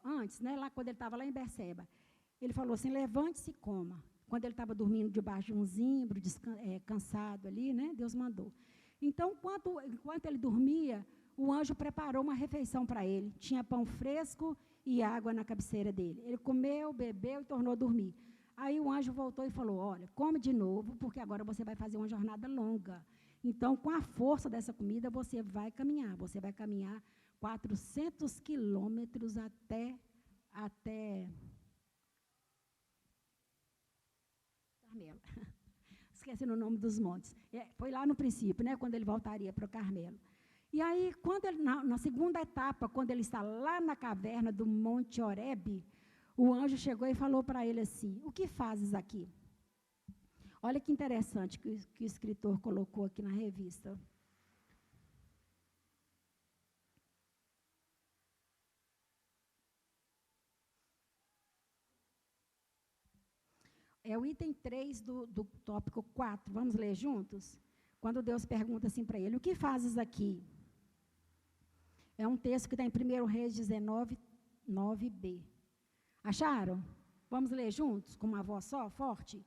antes, né, lá, quando ele estava lá em Berseba, ele falou assim, levante-se e coma. Quando ele estava dormindo debaixo de um zimbro, cansado ali, né, Deus mandou. Então, enquanto ele dormia, o anjo preparou uma refeição para ele. Tinha pão fresco e água na cabeceira dele. Ele comeu, bebeu e tornou a dormir. Aí o anjo voltou e falou, olha, come de novo, porque agora você vai fazer uma jornada longa. Então, com a força dessa comida, você vai caminhar. Você vai caminhar 400 quilômetros até Carmelo. Esqueci o nome dos montes. Foi lá no princípio, né, quando ele voltaria para o Carmelo. E aí, quando ele, na segunda etapa, quando ele está lá na caverna do Monte Horebe, o anjo chegou e falou para ele assim, o que fazes aqui? Olha que interessante que o escritor colocou aqui na revista. É o item 3 do tópico 4. Vamos ler juntos? Quando Deus pergunta assim para ele, o que fazes aqui? É um texto que está em 1 Reis 19, 9b. Acharam? Vamos ler juntos, com uma voz só, forte?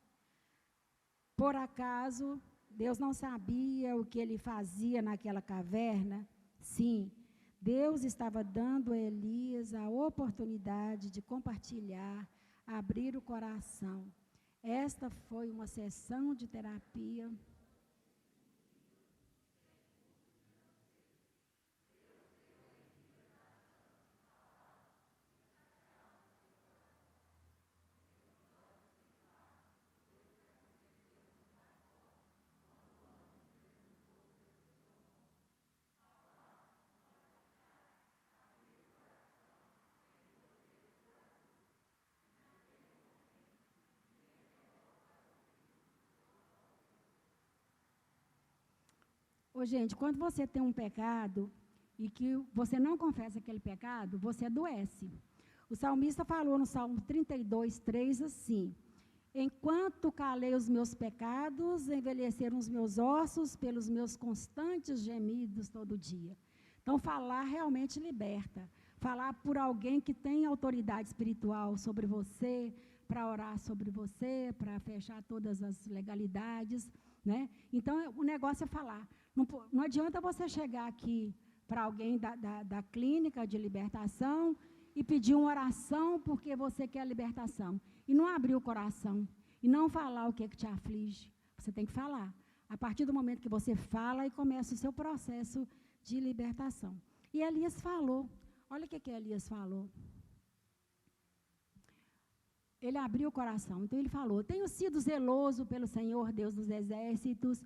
Por acaso, Deus não sabia o que ele fazia naquela caverna? Sim, Deus estava dando a Elias a oportunidade de compartilhar, abrir o coração. Esta foi uma sessão de terapia. Gente, quando você tem um pecado e que você não confessa aquele pecado, você adoece. O salmista falou no Salmo 32, 3 assim, enquanto calei os meus pecados, envelheceram os meus ossos pelos meus constantes gemidos todo dia. Então, falar realmente liberta. Falar por alguém que tem autoridade espiritual sobre você, para orar sobre você, para fechar todas as legalidades, né? Então, o negócio é falar. Não adianta você chegar aqui para alguém da clínica de libertação e pedir uma oração porque você quer libertação. E não abrir o coração. E não falar o que te aflige. Você tem que falar. A partir do momento que você fala, e começa o seu processo de libertação. E Elias falou. Olha o que Elias falou. Ele abriu o coração. Então ele falou, tenho sido zeloso pelo Senhor, Deus dos exércitos.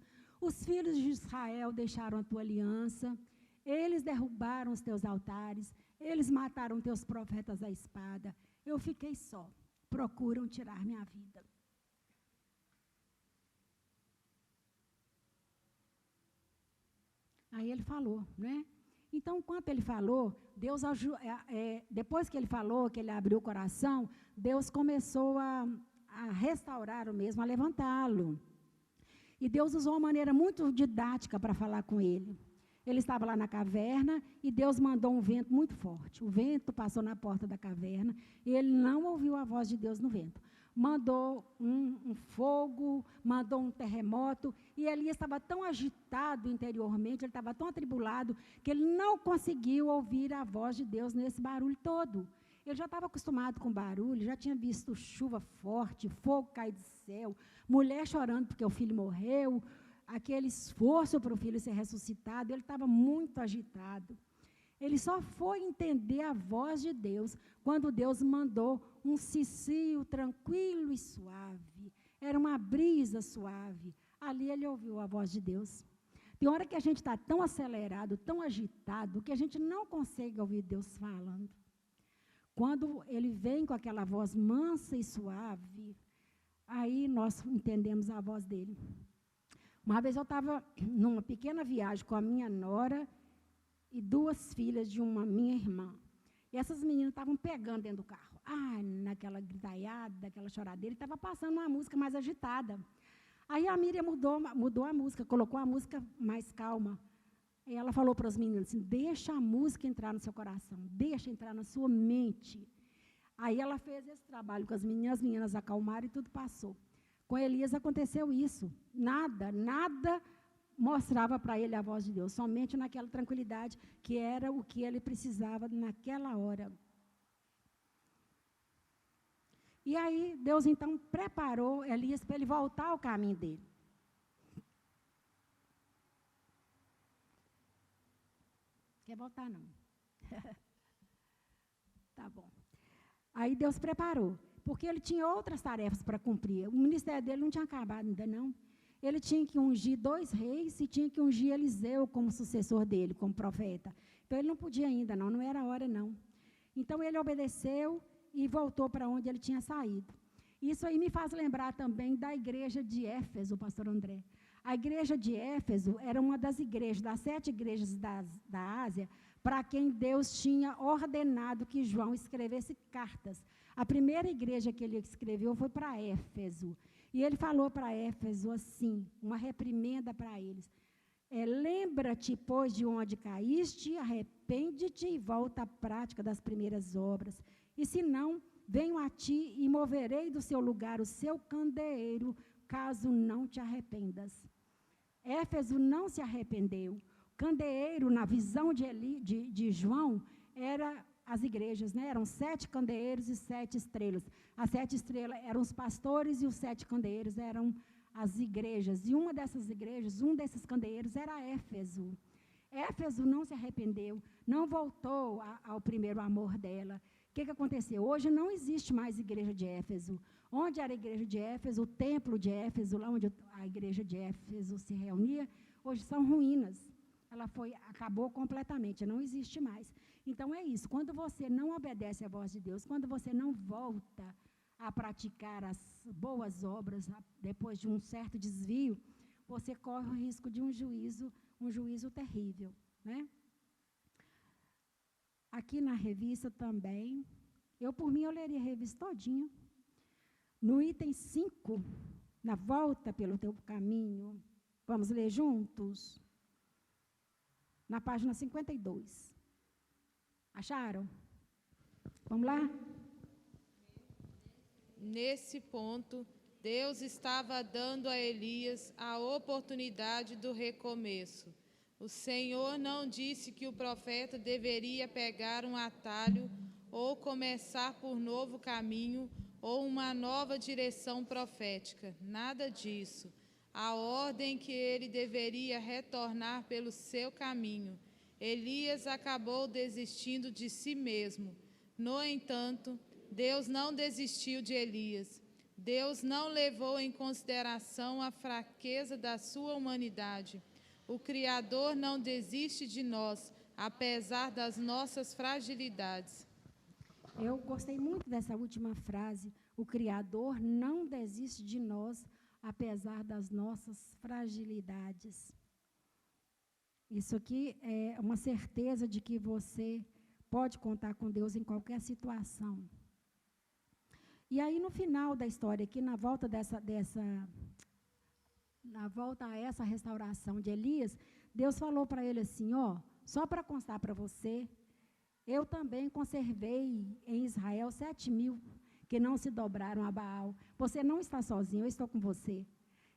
Os filhos de Israel deixaram a tua aliança, eles derrubaram os teus altares, eles mataram teus profetas à espada. Eu fiquei só, procuram tirar minha vida. Aí ele falou, né? Então, enquanto ele falou, Deus depois que ele falou, que ele abriu o coração, Deus começou a restaurar o mesmo, a levantá-lo. E Deus usou uma maneira muito didática para falar com ele. Ele estava lá na caverna e Deus mandou um vento muito forte. O vento passou na porta da caverna e ele não ouviu a voz de Deus no vento. mandou um fogo, mandou um terremoto, e Elias estava tão agitado interiormente, ele estava tão atribulado, que ele não conseguiu ouvir a voz de Deus nesse barulho todo. Ele já estava acostumado com barulho, já tinha visto chuva forte, fogo cair do céu, mulher chorando porque o filho morreu, aquele esforço para o filho ser ressuscitado, ele estava muito agitado. Ele só foi entender a voz de Deus quando Deus mandou um cicio tranquilo e suave. Era uma brisa suave. Ali ele ouviu a voz de Deus. Tem hora que a gente está tão acelerado, tão agitado, que a gente não consegue ouvir Deus falando. Quando ele vem com aquela voz mansa e suave, aí nós entendemos a voz dele. Uma vez eu estava numa pequena viagem com a minha nora e 2 filhas de uma minha irmã. E essas meninas estavam pegando dentro do carro. Naquela gritaiada, aquela choradeira, e estava passando uma música mais agitada. Aí a Miriam mudou a música, colocou a música mais calma. E ela falou para as meninas assim, deixa a música entrar no seu coração, deixa entrar na sua mente. Aí ela fez esse trabalho com as meninas acalmaram e tudo passou. Com Elias aconteceu isso. Nada mostrava para ele a voz de Deus, somente naquela tranquilidade, que era o que ele precisava naquela hora. E aí, Deus então preparou Elias para ele voltar ao caminho dele. Quer voltar, não? Tá bom. Aí Deus preparou, porque ele tinha outras tarefas para cumprir. O ministério dele não tinha acabado ainda, não. Ele tinha que ungir 2 reis e tinha que ungir Eliseu como sucessor dele, como profeta. Então, ele não podia ainda, não era a hora, não. Então, ele obedeceu e voltou para onde ele tinha saído. Isso aí me faz lembrar também da igreja de Éfeso, pastor André. A igreja de Éfeso era uma das igrejas, das 7 igrejas da Ásia, para quem Deus tinha ordenado que João escrevesse cartas. A primeira igreja que ele escreveu foi para Éfeso. E ele falou para Éfeso assim, uma reprimenda para eles. Lembra-te, pois, de onde caíste, arrepende-te e volta à prática das primeiras obras. E se não, venho a ti e moverei do seu lugar o seu candeeiro, caso não te arrependas. Éfeso não se arrependeu. Candeeiro, na visão de João, era as igrejas, né? Eram 7 candeeiros e 7 estrelas. As 7 estrelas eram os pastores e os 7 candeeiros eram as igrejas. E uma dessas igrejas, um desses candeeiros era Éfeso. Éfeso não se arrependeu, não voltou ao primeiro amor dela. O que aconteceu? Hoje não existe mais igreja de Éfeso. Onde era a igreja de Éfeso, o templo de Éfeso, lá onde a igreja de Éfeso se reunia, hoje são ruínas. Ela acabou completamente, não existe mais. Então, é isso. Quando você não obedece à voz de Deus, quando você não volta a praticar as boas obras, depois de um certo desvio, você corre o risco de um juízo terrível, né? Aqui na revista também, por mim, eu leria a revista todinha. No item 5, na volta pelo teu caminho, vamos ler juntos? Na página 52. Acharam? Vamos lá? Nesse ponto, Deus estava dando a Elias a oportunidade do recomeço. O Senhor não disse que o profeta deveria pegar um atalho ou começar por novo caminho ou uma nova direção profética. Nada disso. A ordem que ele deveria retornar pelo seu caminho. Elias acabou desistindo de si mesmo. No entanto, Deus não desistiu de Elias. Deus não levou em consideração a fraqueza da sua humanidade. O Criador não desiste de nós, apesar das nossas fragilidades. Eu gostei muito dessa última frase. O Criador não desiste de nós, apesar das nossas fragilidades. Isso aqui é uma certeza de que você pode contar com Deus em qualquer situação. E aí, no final da história, aqui na volta na volta a essa restauração de Elias, Deus falou para ele assim, só para constar para você, eu também conservei em Israel 7.000 que não se dobraram a Baal. Você não está sozinho, eu estou com você.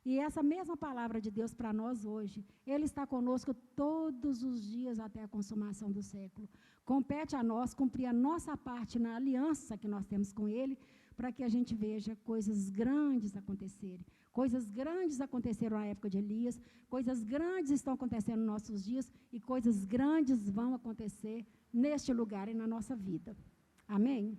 E essa mesma palavra de Deus para nós hoje, Ele está conosco todos os dias até a consumação do século. Compete a nós cumprir a nossa parte na aliança que nós temos com Ele, para que a gente veja coisas grandes acontecerem. Coisas grandes aconteceram na época de Elias, coisas grandes estão acontecendo nos nossos dias e coisas grandes vão acontecer neste lugar e na nossa vida. Amém?